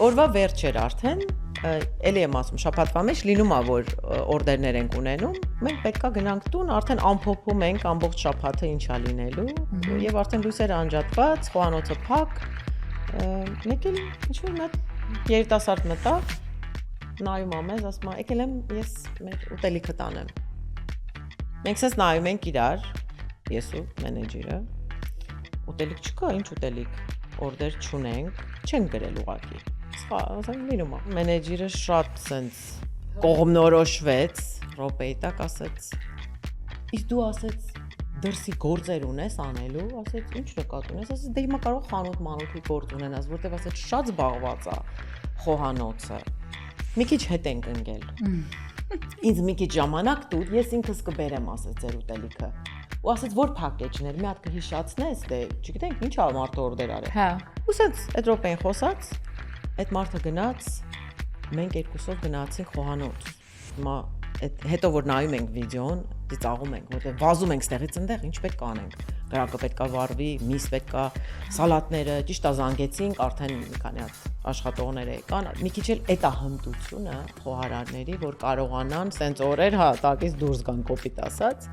Օրվա վերջ էր արդեն, էլի եմ ասում, շաբաթվա մեջ լինում է, որ օրդերներ ենք ունենում, մենք պետքա գնանք տուն, արդեն ամփոփում ենք ամբողջ շաբաթը ինչա լինելու, եւ արդեն լույսերը անջատված, խոհանոցը փակ, մեկ էլ ինչ-որ մի երիտասարդ մտավ, նայում ա մեզ, ասում ա, եկել եմ ես մեր ուտելիքը տանեմ։ Մենք սենց նայում ենք իրար, ես ու մենեջերը, ուտելիք չկա, ինչ ուտելիք, օրդեր չունենք, չենք գրել ուղղակի։ Ասենք լինում ա։ Մենեջերը շատ սենց կողմնորոշվեց, րոպեի տակ ասեց. «Իսկ դու ասեց դրսի գործեր ունես անելու», ասեց «Ինչ նկատ ունես», ասեց «Դե հիմա կարող խանութ մանութի գործ ունենաս, որտեվ ասեց շատ զբաղված ա խոհանոցը»։ Մի քիչ հետ ենք ընկել։ Ինձ մի քիչ ժամանակ տուր, ես ինքս կբերեմ, ասեց ձեր ուտելիքը։ Ու ասեց որ փակեջներ, մի հատ կհիշացնես, դե, չգիտենք, ինչ ա մարդը օրդեր արել։ Հա։ Ու սենց այդ րոպեին խոսած, այդ մարդը գնաց, մենք երկուսով գնացինք խոհանոց։ Հիմա հետո որ նայում ենք վիդեոն, ծիծաղում ենք, որտեղ վազում ենք ստեղից այնտեղ, ինչ պետք է անենք։ Գրակը պետքա վառվի, միս պետքա, սալատները, ճիշտ է զանգեցինք, արդեն մի քանի հատ աշխատողներ եկան, մի քիչ էլ էդ է հմտությունը խոհարարների, որ կարողանան սենց օրեր, հա, տակից դուրս գան կոպիտ ասած։